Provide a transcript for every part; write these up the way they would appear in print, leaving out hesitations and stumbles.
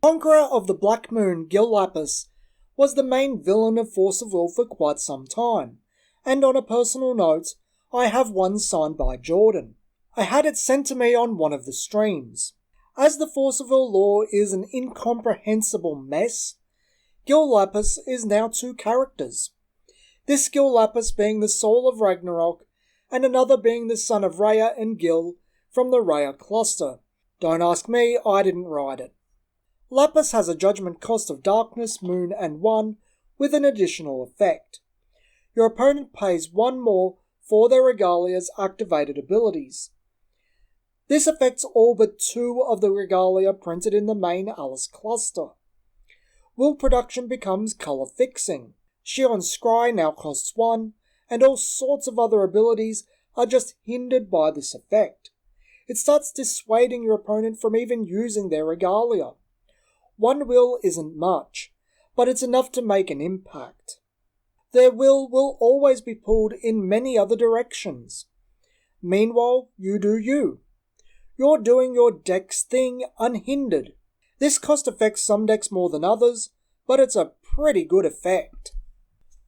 Conqueror of the Black Moon, Gill Lapis, was the main villain of Force of Will for quite some time, and on a personal note, I have one signed by Jordan. I had it sent to me on one of the streams. As the Force of Will lore is an incomprehensible mess, Gill Lapis is now two characters. This Gill Lapis being the soul of Ragnarok, and another being the son of Rhea and Gill from the Rhea cluster. Don't ask me, I didn't write it. Lapis has a judgment cost of Darkness, Moon, and 1 with an additional effect. Your opponent pays 1 more for their regalia's activated abilities. This affects all but 2 of the regalia printed in the main Alice cluster. Will production becomes colour fixing. Shion's Scry now costs 1, and all sorts of other abilities are just hindered by this effect. It starts dissuading your opponent from even using their regalia. 1 will isn't much, but it's enough to make an impact. Their will always be pulled in many other directions. Meanwhile, you do you. You're doing your deck's thing unhindered. This cost affects some decks more than others, but it's a pretty good effect.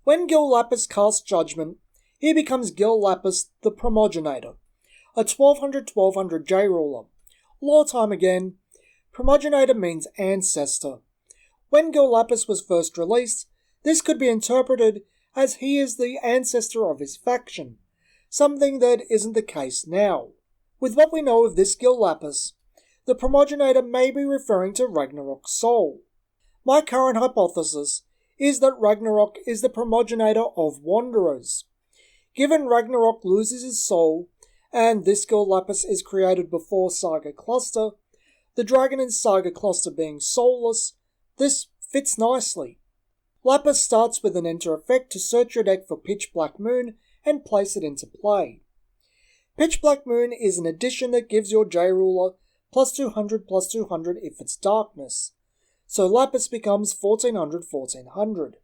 When Gill Lapis casts Judgment, he becomes Gill Lapis the Primogenitor, a 1200 J-Ruler. Lore time again. Primogenitor means ancestor. When Gill Lapis was first released, this could be interpreted as he is the ancestor of his faction, something that isn't the case now. With what we know of this Gill Lapis, the Primogenitor may be referring to Ragnarok's soul. My current hypothesis is that Ragnarok is the Primogenitor of Wanderers. Given Ragnarok loses his soul, and this Gill Lapis is created before Saga Cluster, the dragon in Saga Cluster being soulless, this fits nicely. Lapis starts with an enter effect to search your deck for Pitch Black Moon and place it into play. Pitch Black Moon is an addition that gives your J-Ruler +200/+200 if it's darkness, so Lapis becomes 1400/1400.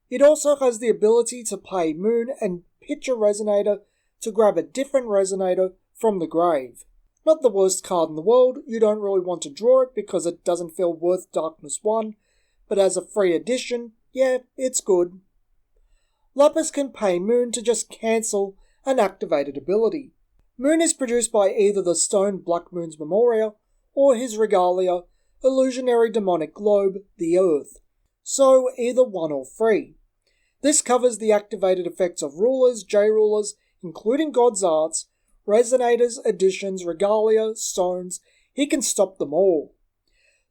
It also has the ability to pay Moon and pitch a Resonator to grab a different Resonator from the grave. Not the worst card in the world, you don't really want to draw it because it doesn't feel worth Darkness 1, but as a free addition, yeah, it's good. Lapis can pay Moon to just cancel an activated ability. Moon is produced by either the stone Black Moon's Memoria or his regalia, Illusionary Demonic Globe, the Earth, so either one or free. This covers the activated effects of rulers, J-Rulers, including God's Arts, Resonators, Additions, Regalia, Stones. He can stop them all.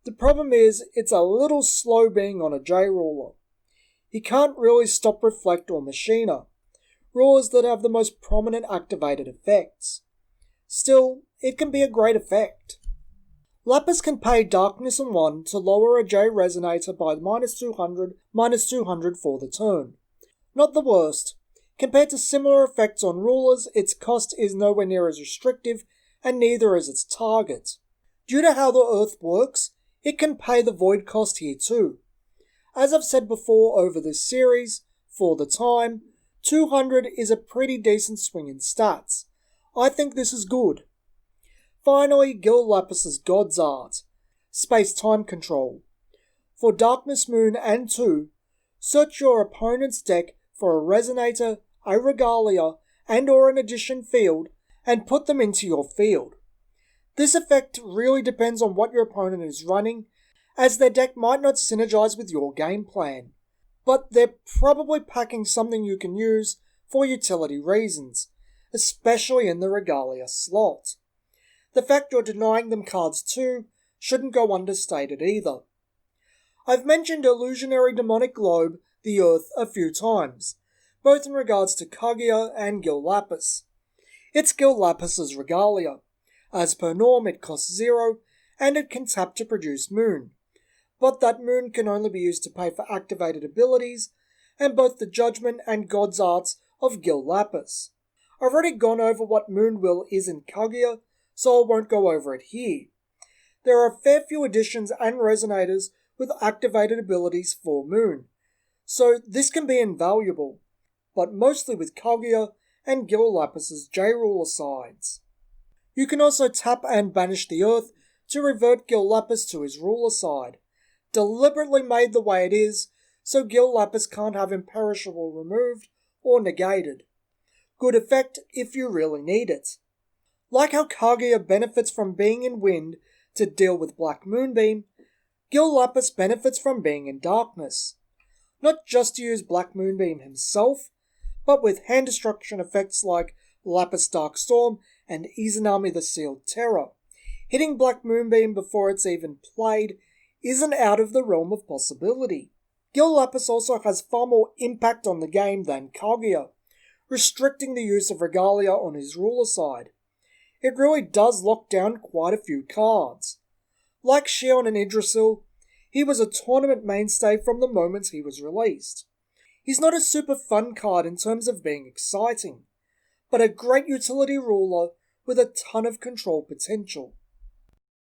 The problem is, it's a little slow being on a J-Ruler. He can't really stop Reflect or Machina, rulers that have the most prominent activated effects. Still, it can be a great effect. Lapis can pay Darkness and 1 to lower a J Resonator by -200/-200 for the turn. Not the worst. Compared to similar effects on rulers, its cost is nowhere near as restrictive, and neither is its target. Due to how the Earth works, it can pay the Void cost here too. As I've said before over this series, for the time, 200 is a pretty decent swing in stats. I think this is good. Finally, Gill Lapis's God's Art, Space-Time Control. For Darkness Moon and 2, search your opponent's deck for a Resonator, a Regalia, and or an Addition field, and put them into your field. This effect really depends on what your opponent is running, as their deck might not synergize with your game plan, but they're probably packing something you can use for utility reasons, especially in the Regalia slot. The fact you're denying them cards too shouldn't go understated either. I've mentioned Illusionary Demonic Globe, the Earth, a few times, both in regards to Kaguya and Gill Lapis. It's Gill Lapis's Regalia. As per norm, it costs 0, and it can tap to produce Moon. But that Moon can only be used to pay for activated abilities, and both the Judgment and God's Arts of Gill Lapis. I've already gone over what Moon Will is in Kaguya, so I won't go over it here. There are a fair few additions and resonators with activated abilities for Moon, so this can be invaluable, but mostly with Kaguya and Gill Lapis's J-Ruler sides. You can also tap and banish the Earth to revert Gill Lapis to his ruler side. deliberately made the way it is so Gill Lapis can't have imperishable removed or negated. Good effect if you really need it. Like how Kaguya benefits from being in wind to deal with Black Moonbeam, Gill Lapis benefits from being in darkness. Not just to use Black Moonbeam himself, but with hand destruction effects like Lapis Dark Storm and Izanami the Sealed Terror. Hitting Black Moonbeam before it's even played isn't out of the realm of possibility. Gill Lapis also has far more impact on the game than Kaguya, restricting the use of regalia on his ruler side. It really does lock down quite a few cards. Like Xion and Yggdrasil, he was a tournament mainstay from the moment he was released. He's not a super fun card in terms of being exciting, but a great utility ruler with a ton of control potential.